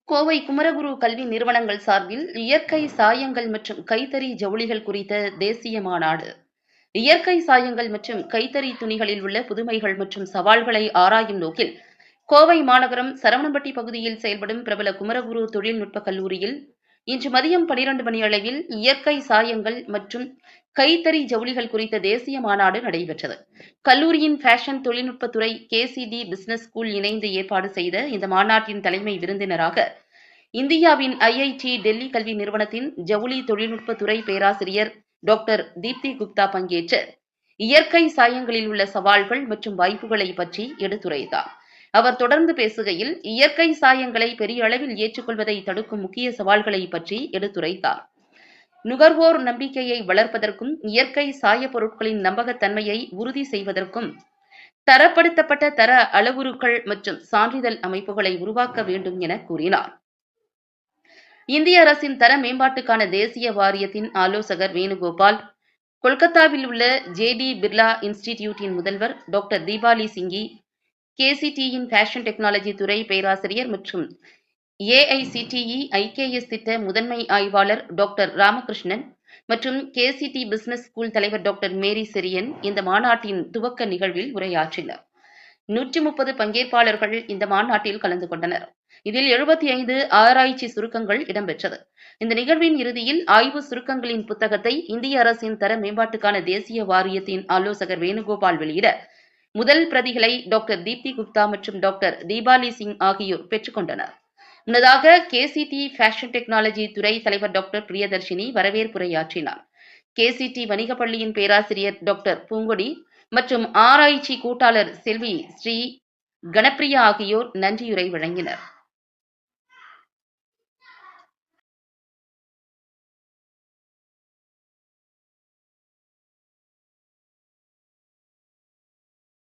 கோவை குமரகுரு கல்வி நிறுவனங்கள் சார்பில் இயற்கை சாயங்கள் மற்றும் கைத்தறி ஜவுளிகள் குறித்த தேசிய மாநாடு. இயற்கை சாயங்கள் மற்றும் கைத்தறி துணிகளில் உள்ள புதுமைகள் மற்றும் சவால்களை ஆராயும் நோக்கில் கோவை மாநகரம் சரவணம்பட்டி பகுதியில் செயல்படும் பிரபல குமரகுரு தொழில்நுட்ப கல்லூரியில் இன்று மதியம் 12 மணி அளவில் இயற்கை சாயங்கள் மற்றும் கைத்தறி ஜவுளிகள் குறித்த தேசிய மாநாடு நடைபெற்றது. கல்லூரியின் ஃபேஷன் தொழில்நுட்பத்துறை கேசிடி பிசினஸ் ஸ்கூல் இணைந்து ஏற்பாடு செய்த இந்த மாநாட்டின் தலைமை விருந்தினராக இந்தியாவின் ஐஐடி டெல்லி கல்வி நிறுவனத்தின் ஜவுளி தொழில்நுட்பத்துறை பேராசிரியர் டாக்டர் தீப்தி குப்தா பங்கேற்று இயற்கை சாயங்களில் உள்ள சவால்கள் மற்றும் வாய்ப்புகளை பற்றி எடுத்துரைத்தார். அவர் தொடர்ந்து பேசுகையில் இயற்கை சாயங்களை பெரிய அளவில் ஏற்றுக்கொள்வதை தடுக்கும் முக்கிய சவால்களை பற்றி எடுத்துரைத்தார். நுகர்வோர் நம்பிக்கையை வளர்ப்பதற்கும் இயற்கை சாய பொருட்களின் நம்பகத்தன்மையை உறுதி செய்வதற்கும் தரப்படுத்தப்பட்ட தர அளவுருக்கள் மற்றும் சான்றிதழ் அமைப்புகளை உருவாக்க வேண்டும் என கூறினார். இந்திய அரசின் தர மேம்பாட்டுக்கான தேசிய வாரியத்தின் ஆலோசகர் வேணுகோபால், கொல்கத்தாவில் உள்ள ஜேடி பிர்லா இன்ஸ்டிடியூட்டின் முதல்வர் டாக்டர் தீபாலி சிங்கி, கேசிடியின் ஃபேஷன் டெக்னாலஜி துறை பேராசிரியர் மற்றும் ஏஐசிடிஇ ஐகேஎஸ் திட்ட முதன்மை ஆய்வாளர் டாக்டர் ராமகிருஷ்ணன் மற்றும் கேசிடி பிசினஸ் ஸ்கூல் தலைவர் டாக்டர் மேரி செரியன் இந்த மாநாட்டின் துவக்க நிகழ்வில் உரையாற்றினர். 130 பங்கேற்பாளர்கள் இந்த மாநாட்டில் கலந்து கொண்டனர். இதில் 75 ஆராய்ச்சி சுருக்கங்கள் இடம்பெற்றது. இந்த நிகழ்வின் இறுதியில் ஆய்வு சுருக்கங்களின் புத்தகத்தை இந்திய அரசின் தர மேம்பாட்டுக்கான தேசிய வாரியத்தின் ஆலோசகர் வேணுகோபால் வெளியிட முதல் பிரதிகளை டாக்டர் தீப்தி குப்தா மற்றும் டாக்டர் தீபாலி சிங் ஆகியோர் பெற்றுக்கொண்டனர். முன்னதாக கேசிடி ஃபேஷன் டெக்னாலஜி துறை தலைவர் டாக்டர் பிரியதர்ஷினி வரவேற்புரையாற்றினார். கேசிடி வணிக பள்ளியின் பேராசிரியர் டாக்டர் பூங்கொடி மற்றும் ஆராய்ச்சி கூட்டாளர் செல்வி ஸ்ரீ கணப்பிரியா ஆகியோர் நன்றியுரை வழங்கினர்.